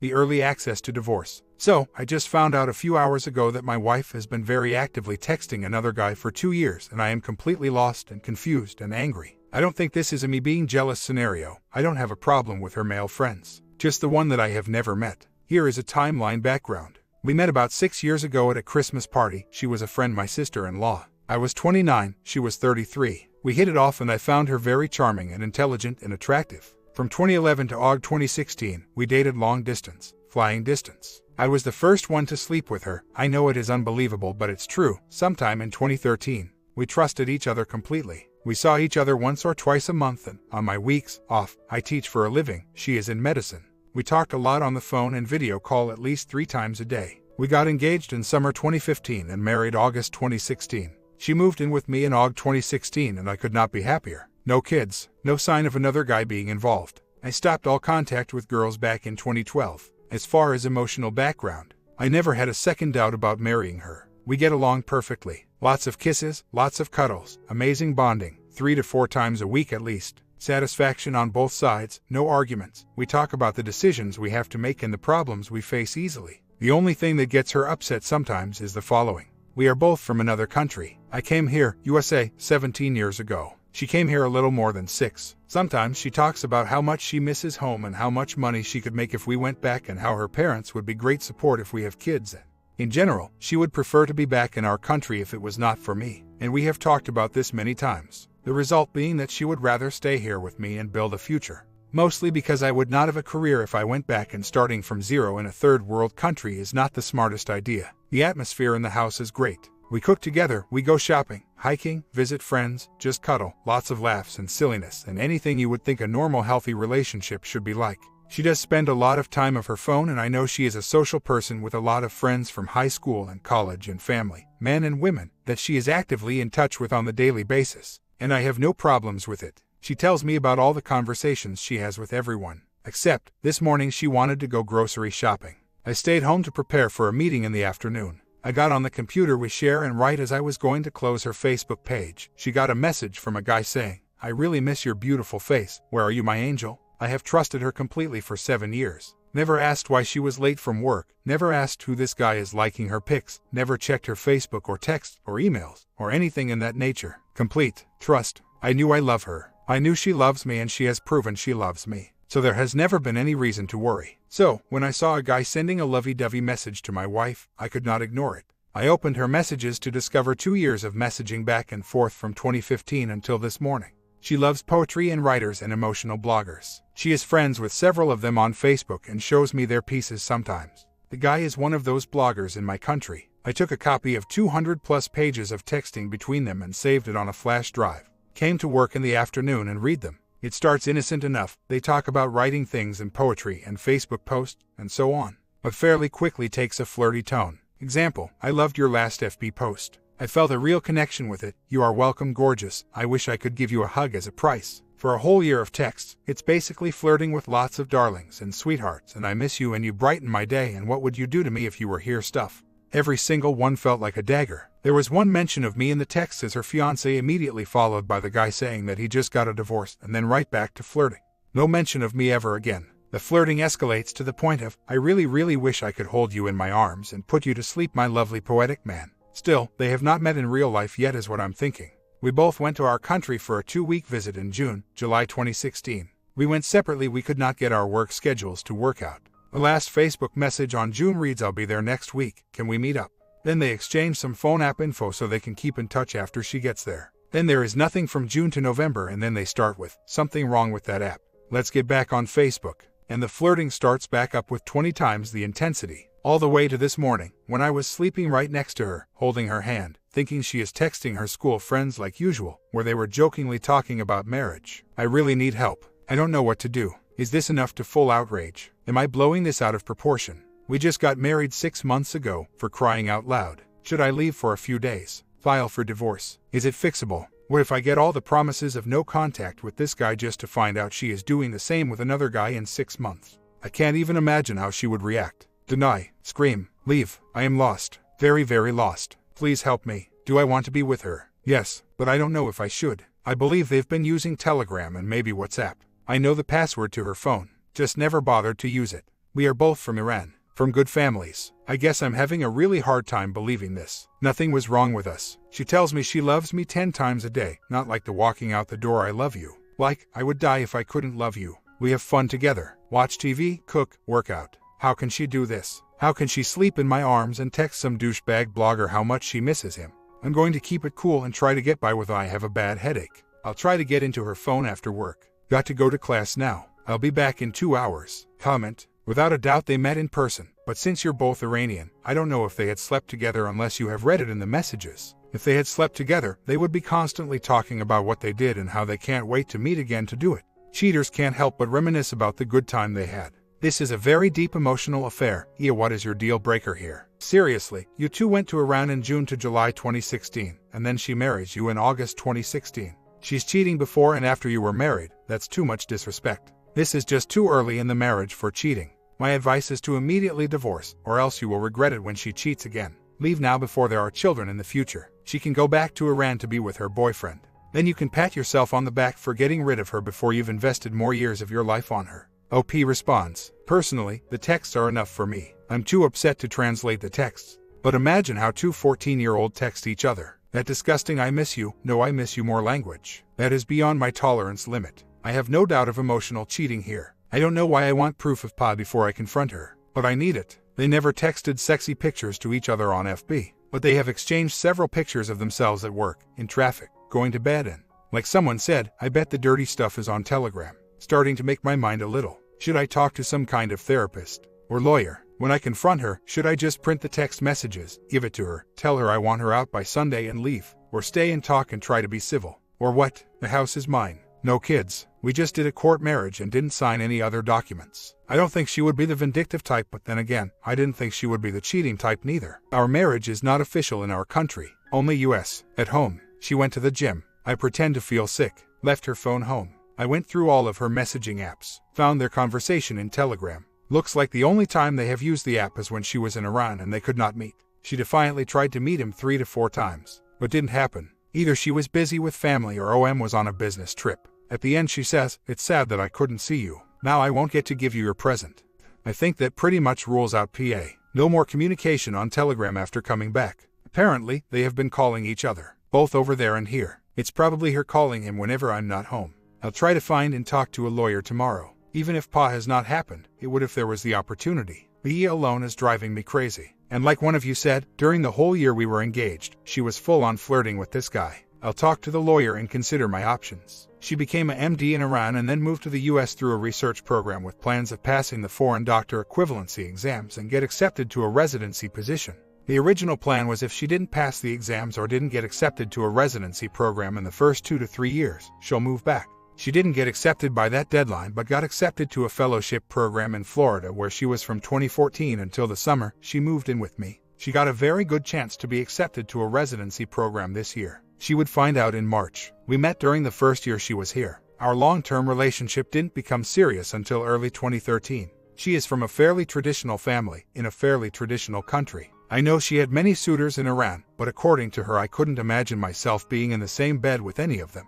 the early access to divorce. So, I just found out a few hours ago that my wife has been very actively texting another guy for 2 years, and I am completely lost and confused and angry. I don't think this is a me being jealous scenario. I don't have a problem with her male friends, just the one that I have never met. Here is a timeline background. We met about 6 years ago at a Christmas party. She was a friend, my sister-in-law. I was 29, she was 33. We hit it off and I found her very charming and intelligent and attractive. From 2011 to August 2016, we dated long distance, flying distance. I was the first one to sleep with her. I know it is unbelievable, but it's true. Sometime in 2013, we trusted each other completely. We saw each other once or twice a month, and on my weeks off, I teach for a living. She is in medicine. We talked a lot on the phone and video call at least 3 times a day. We got engaged in summer 2015 and married August 2016. She moved in with me in August 2016 and I could not be happier. No kids, no sign of another guy being involved. I stopped all contact with girls back in 2012. As far as emotional background, I never had a second doubt about marrying her. We get along perfectly. Lots of kisses, lots of cuddles, amazing bonding, 3 to 4 times a week at least. Satisfaction on both sides, no arguments. We talk about the decisions we have to make and the problems we face easily. The only thing that gets her upset sometimes is the following. We are both from another country. I came here, USA, 17 years ago. She came here a little more than 6. Sometimes she talks about how much she misses home and how much money she could make if we went back and how her parents would be great support if we have kids. In general, she would prefer to be back in our country if it was not for me, and we have talked about this many times. The result being that she would rather stay here with me and build a future. Mostly because I would not have a career if I went back, and starting from zero in a third world country is not the smartest idea. The atmosphere in the house is great. We cook together, we go shopping, hiking, visit friends, just cuddle, lots of laughs and silliness and anything you would think a normal healthy relationship should be like. She does spend a lot of time on her phone, and I know she is a social person with a lot of friends from high school and college and family, men and women, that she is actively in touch with on the daily basis. And I have no problems with it. She tells me about all the conversations she has with everyone. Except, this morning she wanted to go grocery shopping. I stayed home to prepare for a meeting in the afternoon. I got on the computer we share, and right as I was going to close her Facebook page, she got a message from a guy saying, "I really miss your beautiful face. Where are you, my angel?" I have trusted her completely for 7 years. Never asked why she was late from work, never asked who this guy is liking her pics, never checked her Facebook or text or emails or anything in that nature. Complete trust. I knew I love her. I knew she loves me, and she has proven she loves me. So there has never been any reason to worry. So, when I saw a guy sending a lovey-dovey message to my wife, I could not ignore it. I opened her messages to discover 2 years of messaging back and forth from 2015 until this morning. She loves poetry and writers and emotional bloggers. She is friends with several of them on Facebook and shows me their pieces sometimes. The guy is one of those bloggers in my country. I took a copy of 200+ pages of texting between them and saved it on a flash drive. Came to work in the afternoon and read them. It starts innocent enough. They talk about writing things and poetry and Facebook posts and so on, but fairly quickly takes a flirty tone. Example, "I loved your last FB post. I felt a real connection with it. You are welcome, gorgeous. I wish I could give you a hug as a price." For a whole year of texts, it's basically flirting with lots of darlings and sweethearts and "I miss you and you brighten my day and what would you do to me if you were here" stuff. Every single one felt like a dagger. There was one mention of me in the text as her fiancé, immediately followed by the guy saying that he just got a divorce, and then right back to flirting. No mention of me ever again. The flirting escalates to the point of, "I really, really wish I could hold you in my arms and put you to sleep, my lovely poetic man." Still, they have not met in real life yet is what I'm thinking. We both went to our country for a 2-week visit in July 2016. We went separately. We could not get our work schedules to work out. The last Facebook message on June reads, "I'll be there next week. Can we meet up?" Then they exchange some phone app info so they can keep in touch after she gets there. Then there is nothing from June to November, and then they start with, "Something wrong with that app. Let's get back on Facebook." And the flirting starts back up with 20 times the intensity. All the way to this morning, when I was sleeping right next to her, holding her hand, thinking she is texting her school friends like usual, where they were jokingly talking about marriage. I really need help. I don't know what to do. Is this enough to full outrage? Am I blowing this out of proportion? We just got married 6 months ago, for crying out loud. Should I leave for a few days? File for divorce? Is it fixable? What if I get all the promises of no contact with this guy just to find out she is doing the same with another guy in 6 months? I can't even imagine how she would react. Deny, scream, leave. I am lost. Very, very lost. Please help me. Do I want to be with her? Yes, but I don't know if I should. I believe they've been using Telegram and maybe WhatsApp. I know the password to her phone, just never bothered to use it. We are both from Iran, from good families. I guess I'm having a really hard time believing this. Nothing was wrong with us. She tells me she loves me 10 times a day, not like the walking out the door I love you. Like, I would die if I couldn't love you. We have fun together, watch TV, cook, work out. How can she do this? How can she sleep in my arms and text some douchebag blogger how much she misses him? I'm going to keep it cool and try to get by with I have a bad headache. I'll try to get into her phone after work. Got to go to class now. I'll be back in 2 hours. Comment. Without a doubt they met in person, but since you're both Iranian, I don't know if they had slept together unless you have read it in the messages. If they had slept together, they would be constantly talking about what they did and how they can't wait to meet again to do it. Cheaters can't help but reminisce about the good time they had. This is a very deep emotional affair. Iya, what is your deal breaker here? Seriously, you two went to Iran in June to July 2016, and then she marries you in August 2016. She's cheating before and after you were married. That's too much disrespect. This is just too early in the marriage for cheating. My advice is to immediately divorce, or else you will regret it when she cheats again. Leave now before there are children in the future. She can go back to Iran to be with her boyfriend. Then you can pat yourself on the back for getting rid of her before you've invested more years of your life on her. OP responds, personally, the texts are enough for me. I'm too upset to translate the texts. But imagine how two 14-year-olds text each other. That disgusting I miss you, no I miss you more language. That is beyond my tolerance limit. I have no doubt of emotional cheating here. I don't know why I want proof of Pa before I confront her, but I need it. They never texted sexy pictures to each other on FB, but they have exchanged several pictures of themselves at work, in traffic, going to bed and, like someone said, I bet the dirty stuff is on Telegram. Starting to make my mind a little. Should I talk to some kind of therapist or lawyer? When I confront her, should I just print the text messages, give it to her, tell her I want her out by Sunday and leave, or stay and talk and try to be civil? Or what? The house is mine. No kids. We just did a court marriage and didn't sign any other documents. I don't think she would be the vindictive type, but then again, I didn't think she would be the cheating type neither. Our marriage is not official in our country, only US. At home, she went to the gym. I pretend to feel sick, left her phone home. I went through all of her messaging apps, found their conversation in Telegram. Looks like the only time they have used the app is when she was in Iran and they could not meet. She defiantly tried to meet him 3 to 4 times, but didn't happen. Either she was busy with family or OM was on a business trip. At the end she says, it's sad that I couldn't see you. Now I won't get to give you your present. I think that pretty much rules out PA. No more communication on Telegram after coming back. Apparently, they have been calling each other, both over there and here. It's probably her calling him whenever I'm not home. I'll try to find and talk to a lawyer tomorrow. Even if Pa has not happened, it would if there was the opportunity. The alone is driving me crazy. And like one of you said, during the whole year we were engaged, she was full on flirting with this guy. I'll talk to the lawyer and consider my options. She became a MD in Iran and then moved to the US through a research program with plans of passing the foreign doctor equivalency exams and get accepted to a residency position. The original plan was if she didn't pass the exams or didn't get accepted to a residency program in the first 2 to 3 years, she'll move back. She didn't get accepted by that deadline but got accepted to a fellowship program in Florida where she was from 2014 until the summer. She moved in with me. She got a very good chance to be accepted to a residency program this year. She would find out in March. We met during the first year she was here. Our long-term relationship didn't become serious until early 2013. She is from a fairly traditional family, in a fairly traditional country. I know she had many suitors in Iran, but according to her I couldn't imagine myself being in the same bed with any of them.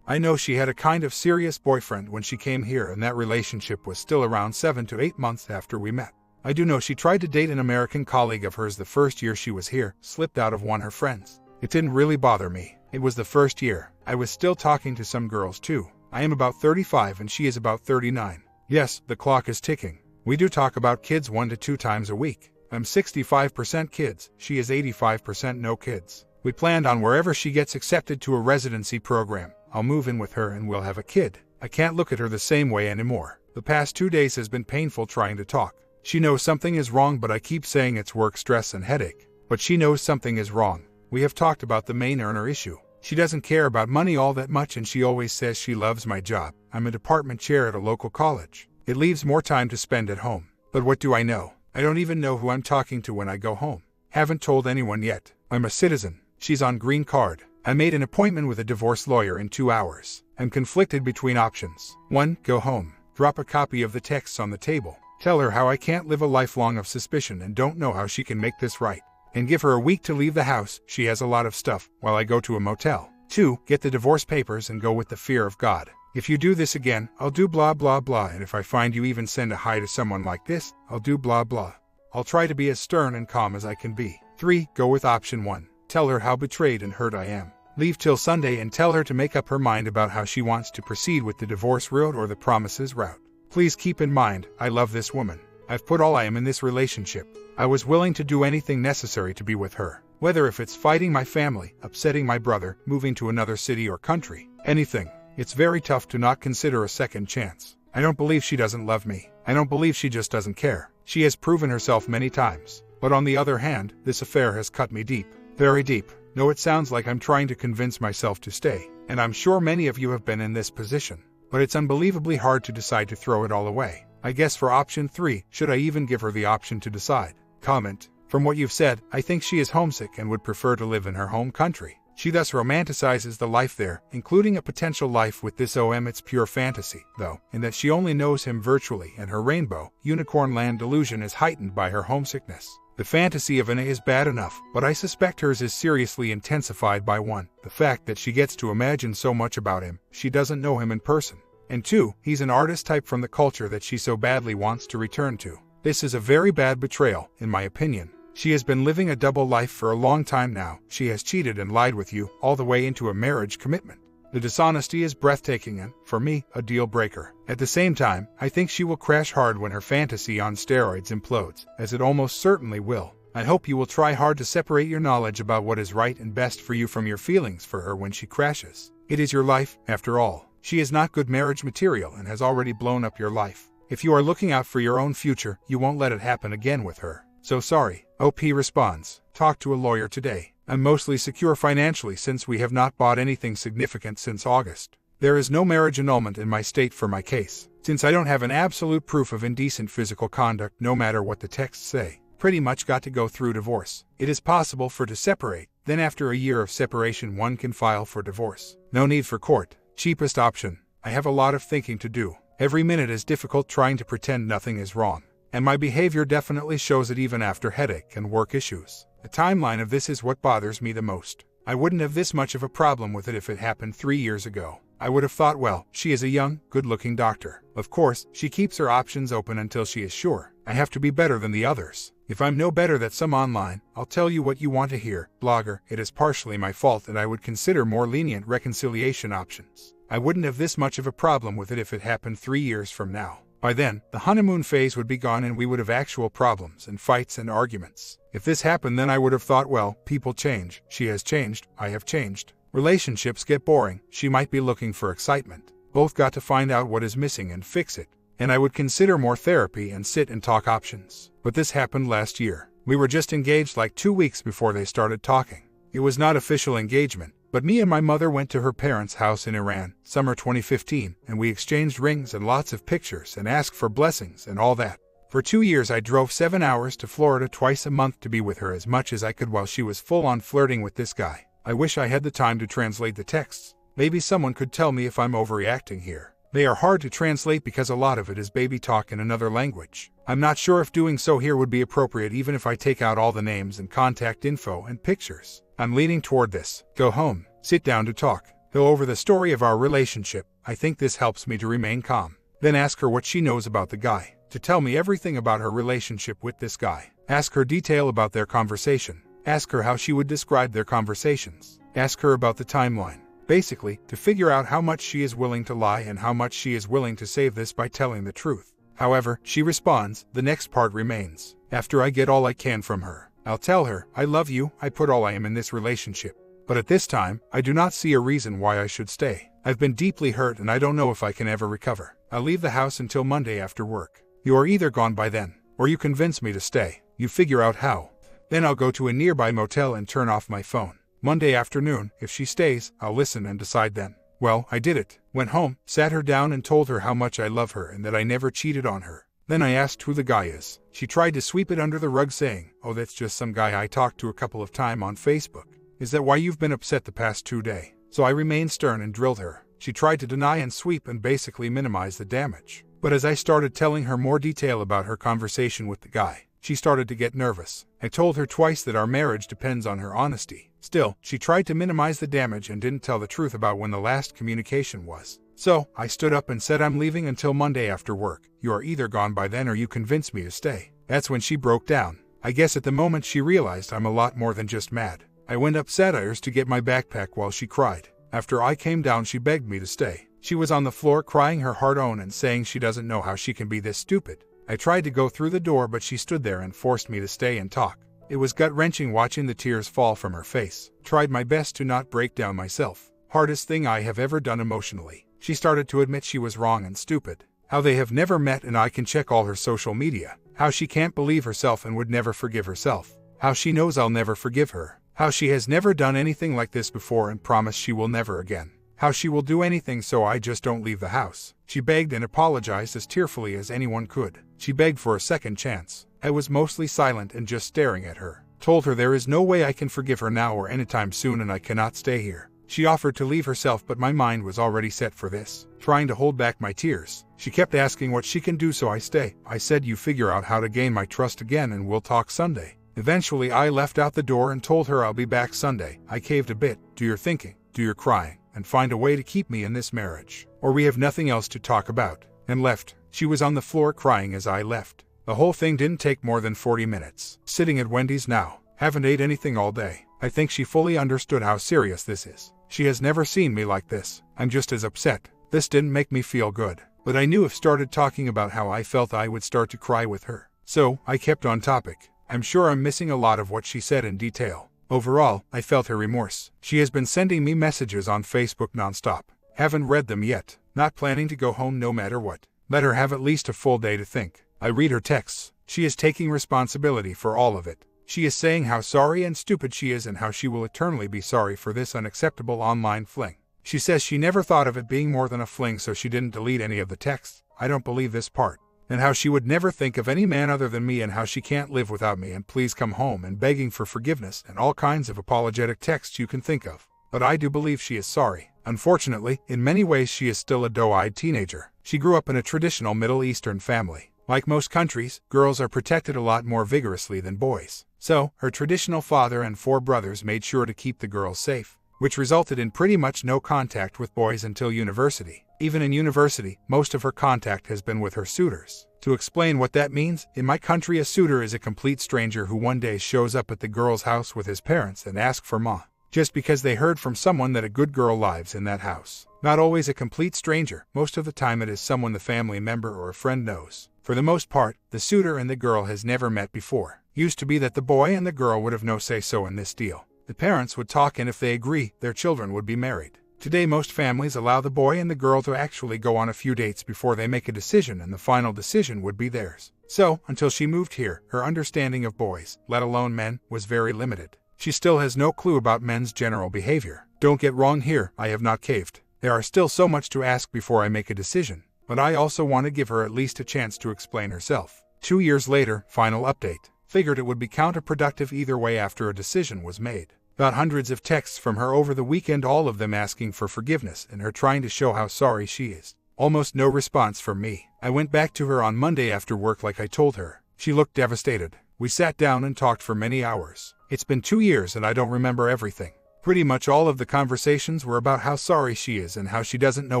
I know she had a kind of serious boyfriend when she came here and that relationship was still around 7 to 8 months after we met. I do know she tried to date an American colleague of hers the first year she was here, slipped out of one of her friends. It didn't really bother me. It was the first year. I was still talking to some girls too. I am about 35 and she is about 39. Yes, the clock is ticking. We do talk about kids 1 to 2 times a week. I'm 65% kids, she is 85% no kids. We planned on wherever she gets accepted to a residency program, I'll move in with her and we'll have a kid. I can't look at her the same way anymore. The past 2 days has been painful trying to talk. She knows something is wrong but I keep saying it's work stress and headache. But she knows something is wrong. We have talked about the main earner issue. She doesn't care about money all that much and she always says she loves my job. I'm a department chair at a local college. It leaves more time to spend at home. But what do I know? I don't even know who I'm talking to when I go home. Haven't told anyone yet. I'm a citizen. She's on green card. I made an appointment with a divorce lawyer in 2 hours. I'm conflicted between options. 1. Go home. Drop a copy of the texts on the table. Tell her how I can't live a lifelong of suspicion and don't know how she can make this right. And give her a week to leave the house, she has a lot of stuff, while I go to a motel. 2. Get the divorce papers and go with the fear of God. If you do this again, I'll do blah blah blah, and if I find you even send a hi to someone like this, I'll do blah blah. I'll try to be as stern and calm as I can be. 3. Go with option 1. Tell her how betrayed and hurt I am. Leave till Sunday and tell her to make up her mind about how she wants to proceed with the divorce route or the promises route. Please keep in mind, I love this woman. I've put all I am in this relationship. I was willing to do anything necessary to be with her. Whether if it's fighting my family, upsetting my brother, moving to another city or country, anything. It's very tough to not consider a second chance. I don't believe she doesn't love me. I don't believe she just doesn't care. She has proven herself many times. But on the other hand, this affair has cut me deep. Very deep. No, it sounds like I'm trying to convince myself to stay. And I'm sure many of you have been in this position. But it's unbelievably hard to decide to throw it all away. I guess for option 3, should I even give her the option to decide? Comment. From what you've said, I think she is homesick and would prefer to live in her home country. She thus romanticizes the life there, including a potential life with this OM. It's pure fantasy, though, in that she only knows him virtually, and her rainbow, unicorn land delusion is heightened by her homesickness. The fantasy of an A is bad enough, but I suspect hers is seriously intensified by 1. The fact that she gets to imagine so much about him, she doesn't know him in person. And 2, he's an artist type from the culture that she so badly wants to return to. This is a very bad betrayal, in my opinion. She has been living a double life for a long time now. She has cheated and lied with you, all the way into a marriage commitment. The dishonesty is breathtaking and, for me, a deal breaker. At the same time, I think she will crash hard when her fantasy on steroids implodes, as it almost certainly will. I hope you will try hard to separate your knowledge about what is right and best for you from your feelings for her when she crashes. It is your life, after all. She is not good marriage material and has already blown up your life. If you are looking out for your own future, you won't let it happen again with her. So sorry. OP responds. Talk to a lawyer today. I'm mostly secure financially since we have not bought anything significant since August. There is no marriage annulment in my state for my case, since I don't have an absolute proof of indecent physical conduct no matter what the texts say. Pretty much got to go through divorce. It is possible for to separate, then after a year of separation one can file for divorce. No need for court. Cheapest option. I have a lot of thinking to do. Every minute is difficult trying to pretend nothing is wrong. And my behavior definitely shows it even after headache and work issues. The timeline of this is what bothers me the most. I wouldn't have this much of a problem with it if it happened 3 years ago. I would have thought, well, she is a young, good-looking doctor. Of course, she keeps her options open until she is sure. I have to be better than the others. If I'm no better than some online, I'll tell you what you want to hear. Blogger, it is partially my fault and I would consider more lenient reconciliation options. I wouldn't have this much of a problem with it if it happened 3 years from now. By then, the honeymoon phase would be gone and we would have actual problems and fights and arguments. If this happened, then I would have thought, well, people change. She has changed. I have changed. Relationships get boring. She might be looking for excitement. Both got to find out what is missing and fix it. And I would consider more therapy and sit and talk options. But this happened last year. We were just engaged like 2 weeks before they started talking. It was not official engagement. But me and my mother went to her parents' house in Iran, summer 2015, and we exchanged rings and lots of pictures and asked for blessings and all that. For 2 years I drove 7 hours to Florida twice a month to be with her as much as I could while she was full on flirting with this guy. I wish I had the time to translate the texts. Maybe someone could tell me if I'm overreacting here. They are hard to translate because a lot of it is baby talk in another language. I'm not sure if doing so here would be appropriate even if I take out all the names and contact info and pictures. I'm leaning toward this. Go home. Sit down to talk. Go over the story of our relationship. I think this helps me to remain calm. Then ask her what she knows about the guy. To tell me everything about her relationship with this guy. Ask her detail about their conversation. Ask her how she would describe their conversations. Ask her about the timeline. Basically, to figure out how much she is willing to lie and how much she is willing to save this by telling the truth. However, she responds, the next part remains. After I get all I can from her, I'll tell her, I love you, I put all I am in this relationship. But at this time, I do not see a reason why I should stay. I've been deeply hurt and I don't know if I can ever recover. I'll leave the house until Monday after work. You are either gone by then, or you convince me to stay. You figure out how. Then I'll go to a nearby motel and turn off my phone. Monday afternoon, if she stays, I'll listen and decide then. Well, I did it. Went home, sat her down and told her how much I love her and that I never cheated on her. Then I asked who the guy is. She tried to sweep it under the rug saying, oh, that's just some guy I talked to a couple of times on Facebook. Is that why you've been upset the past 2 days? So I remained stern and drilled her. She tried to deny and sweep and basically minimize the damage. But as I started telling her more detail about her conversation with the guy, she started to get nervous. I told her twice that our marriage depends on her honesty. Still, she tried to minimize the damage and didn't tell the truth about when the last communication was. So, I stood up and said I'm leaving until Monday after work. You are either gone by then or you convince me to stay. That's when she broke down. I guess at the moment she realized I'm a lot more than just mad. I went upstairs to get my backpack while she cried. After I came down, she begged me to stay. She was on the floor crying her heart out and saying she doesn't know how she can be this stupid. I tried to go through the door, but she stood there and forced me to stay and talk. It was gut-wrenching watching the tears fall from her face. Tried my best to not break down myself. Hardest thing I have ever done emotionally. She started to admit she was wrong and stupid. How they have never met, and I can check all her social media. How she can't believe herself and would never forgive herself. How she knows I'll never forgive her. How she has never done anything like this before and promised she will never again. How she will do anything so I just don't leave the house. She begged and apologized as tearfully as anyone could. She begged for a second chance. I was mostly silent and just staring at her. Told her there is no way I can forgive her now or anytime soon and I cannot stay here. She offered to leave herself, but my mind was already set for this. Trying to hold back my tears. She kept asking what she can do so I stay. I said you figure out how to gain my trust again and we'll talk Sunday. Eventually I left out the door and told her I'll be back Sunday. I caved a bit. Do your thinking, do your crying, and find a way to keep me in this marriage, or we have nothing else to talk about, and left. She was on the floor crying as I left. The whole thing didn't take more than 40 minutes. Sitting at Wendy's now. Haven't ate anything all day. I think she fully understood how serious this is. She has never seen me like this. I'm just as upset. This didn't make me feel good, but I knew if started talking about how I felt I would start to cry with her. So, I kept on topic. I'm sure I'm missing a lot of what she said in detail. Overall, I felt her remorse. She has been sending me messages on Facebook nonstop. Haven't read them yet. Not planning to go home no matter what. Let her have at least a full day to think. I read her texts. She is taking responsibility for all of it. She is saying how sorry and stupid she is and how she will eternally be sorry for this unacceptable online fling. She says she never thought of it being more than a fling, so she didn't delete any of the texts. I don't believe this part. And how she would never think of any man other than me, and how she can't live without me and please come home and begging for forgiveness and all kinds of apologetic texts you can think of. But I do believe she is sorry. Unfortunately, in many ways she is still a doe-eyed teenager. She grew up in a traditional Middle Eastern family. Like most countries, girls are protected a lot more vigorously than boys. So, her traditional father and 4 brothers made sure to keep the girls safe, which resulted in pretty much no contact with boys until university. Even in university, most of her contact has been with her suitors. To explain what that means, in my country a suitor is a complete stranger who one day shows up at the girl's house with his parents and asks for ma, just because they heard from someone that a good girl lives in that house. Not always a complete stranger, most of the time it is someone the family member or a friend knows. For the most part, the suitor and the girl has never met before. Used to be that the boy and the girl would have no say-so in this deal. The parents would talk, and if they agree, their children would be married. Today most families allow the boy and the girl to actually go on a few dates before they make a decision, and the final decision would be theirs. So, until she moved here, her understanding of boys, let alone men, was very limited. She still has no clue about men's general behavior. Don't get wrong here, I have not caved. There are still so much to ask before I make a decision. But I also want to give her at least a chance to explain herself. 2 years later, final update. Figured it would be counterproductive either way after a decision was made. Got hundreds of texts from her over the weekend, all of them asking for forgiveness and her trying to show how sorry she is. Almost no response from me. I went back to her on Monday after work like I told her. She looked devastated. We sat down and talked for many hours. It's been 2 years and I don't remember everything. Pretty much all of the conversations were about how sorry she is and how she doesn't know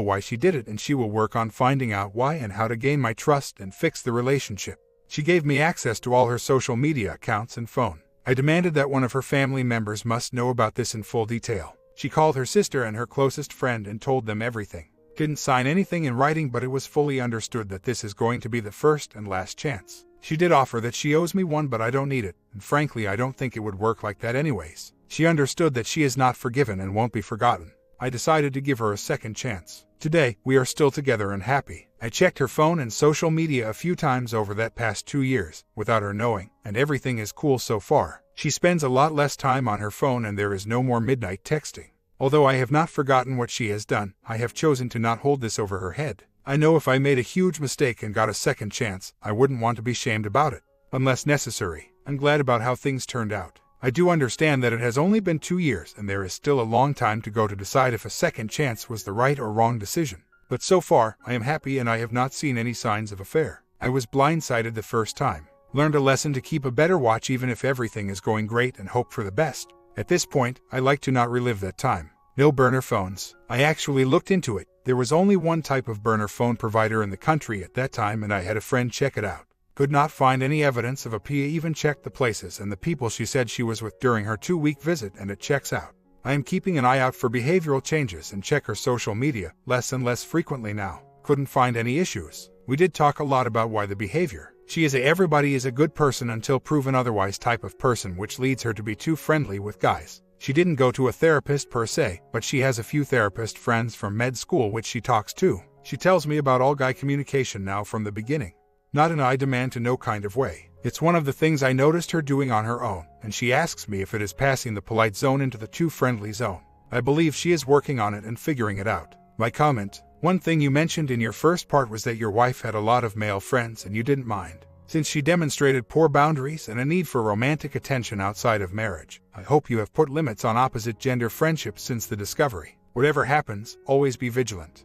why she did it, and she will work on finding out why and how to gain my trust and fix the relationship. She gave me access to all her social media accounts and phone. I demanded that one of her family members must know about this in full detail. She called her sister and her closest friend and told them everything. Didn't sign anything in writing, but it was fully understood that this is going to be the first and last chance. She did offer that she owes me one, but I don't need it, and frankly I don't think it would work like that anyways. She understood that she is not forgiven and won't be forgotten. I decided to give her a second chance. Today, we are still together and happy. I checked her phone and social media a few times over that past 2 years, without her knowing, and everything is cool so far. She spends a lot less time on her phone and there is no more midnight texting. Although I have not forgotten what she has done, I have chosen to not hold this over her head. I know if I made a huge mistake and got a second chance, I wouldn't want to be shamed about it. Unless necessary. I'm glad about how things turned out. I do understand that it has only been 2 years and there is still a long time to go to decide if a second chance was the right or wrong decision. But so far, I am happy and I have not seen any signs of affair. I was blindsided the first time. Learned a lesson to keep a better watch even if everything is going great, and hope for the best. At this point, I like to not relive that time. No burner phones. I actually looked into it. There was only one type of burner phone provider in the country at that time, and I had a friend check it out. Could not find any evidence of a PA, even checked the places and the people she said she was with during her 2-week visit, and it checks out. I am keeping an eye out for behavioral changes and check her social media less and less frequently now. Couldn't find any issues. We did talk a lot about why the behavior. She is a everybody is a good person until proven otherwise type of person, which leads her to be too friendly with guys. She didn't go to a therapist per se, but she has a few therapist friends from med school which she talks to. She tells me about all guy communication now from the beginning. Not an I demand to know kind of way. It's one of the things I noticed her doing on her own, and she asks me if it is passing the polite zone into the too friendly zone. I believe she is working on it and figuring it out. My comment: one thing you mentioned in your first part was that your wife had a lot of male friends and you didn't mind, since she demonstrated poor boundaries and a need for romantic attention outside of marriage. I hope you have put limits on opposite gender friendships since the discovery. Whatever happens, always be vigilant.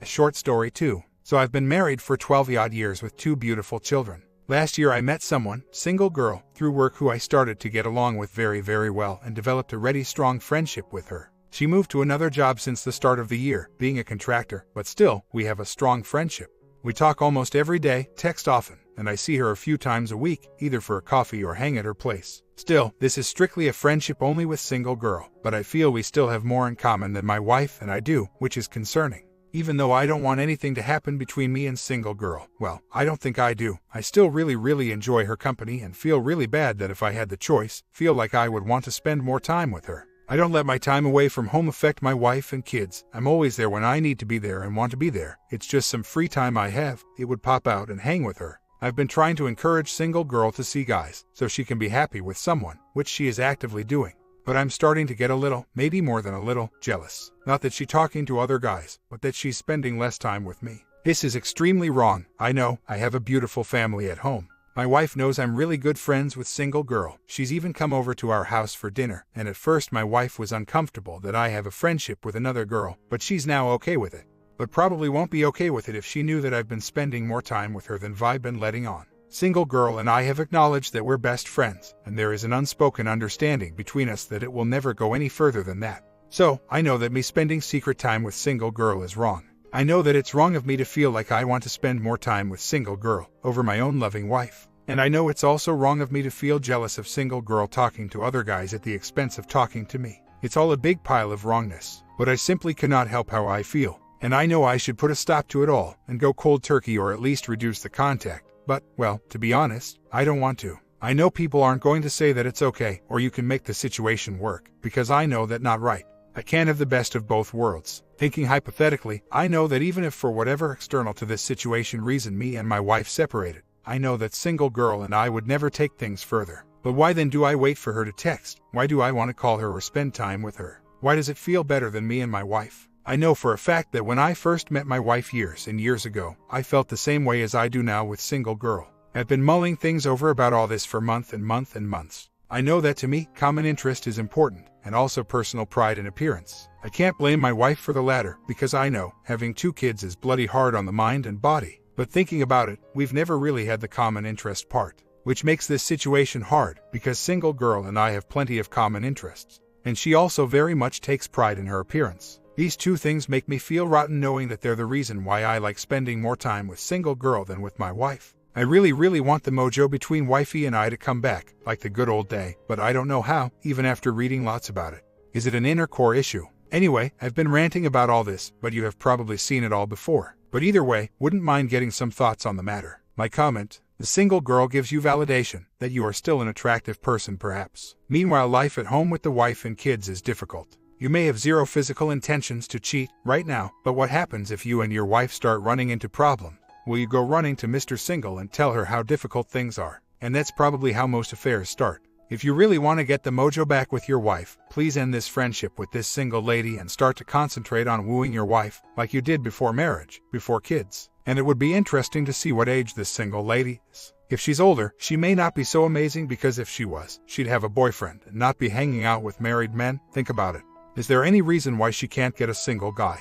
A short story too. So I've been married for 12-odd years with 2 beautiful children. Last year I met someone, single girl, through work who I started to get along with very, very well and developed a ready strong friendship with her. She moved to another job since the start of the year, being a contractor, but still, we have a strong friendship. We talk almost every day, text often, and I see her a few times a week, either for a coffee or hang at her place. Still, this is strictly a friendship only with single girl, but I feel we still have more in common than my wife and I do, which is concerning. Even though I don't want anything to happen between me and single girl, well, I don't think I do. I still really enjoy her company and feel really bad that if I had the choice, feel like I would want to spend more time with her. I don't let my time away from home affect my wife and kids. I'm always there when I need to be there and want to be there. It's just some free time I have, it would pop out and hang with her. I've been trying to encourage single girl to see guys, so she can be happy with someone, which she is actively doing. But I'm starting to get a little, maybe more than a little, jealous. Not that she's talking to other guys, but that she's spending less time with me. This is extremely wrong. I know, I have a beautiful family at home. My wife knows I'm really good friends with single girl. She's even come over to our house for dinner, and at first my wife was uncomfortable that I have a friendship with another girl, but she's now okay with it. But probably won't be okay with it if she knew that I've been spending more time with her than I've been letting on. Single girl and I have acknowledged that we're best friends, and there is an unspoken understanding between us that it will never go any further than that. So, I know that me spending secret time with single girl is wrong. I know that it's wrong of me to feel like I want to spend more time with single girl over my own loving wife. And I know it's also wrong of me to feel jealous of single girl talking to other guys at the expense of talking to me. It's all a big pile of wrongness, but I simply cannot help how I feel. And I know I should put a stop to it all and go cold turkey or at least reduce the contact. But, well, to be honest, I don't want to. I know people aren't going to say that it's okay or you can make the situation work, because I know that not right. I can't have the best of both worlds. Thinking hypothetically, I know that even if for whatever external to this situation reason me and my wife separated, I know that single girl and I would never take things further. But why then do I wait for her to text? Why do I want to call her or spend time with her? Why does it feel better than me and my wife? I know for a fact that when I first met my wife years and years ago, I felt the same way as I do now with single girl. I've been mulling things over about all this for months and months. I know that to me, common interest is important, and also personal pride and appearance. I can't blame my wife for the latter, because I know, having 2 kids is bloody hard on the mind and body. But thinking about it, we've never really had the common interest part, which makes this situation hard, because single girl and I have plenty of common interests. And she also very much takes pride in her appearance. These 2 things make me feel rotten knowing that they're the reason why I like spending more time with single girl than with my wife. I really want the mojo between wifey and I to come back, like the good old day, but I don't know how, even after reading lots about it. Is it an inner core issue? Anyway, I've been ranting about all this, but you have probably seen it all before. But either way, wouldn't mind getting some thoughts on the matter. My comment: the single girl gives you validation that you are still an attractive person perhaps. Meanwhile, life at home with the wife and kids is difficult. You may have zero physical intentions to cheat right now, but what happens if you and your wife start running into problems? Will you go running to Mr. Single and tell her how difficult things are? And that's probably how most affairs start. If you really want to get the mojo back with your wife, please end this friendship with this single lady and start to concentrate on wooing your wife, like you did before marriage, before kids. And it would be interesting to see what age this single lady is. If she's older, she may not be so amazing, because if she was, she'd have a boyfriend and not be hanging out with married men. Think about it. Is there any reason why she can't get a single guy?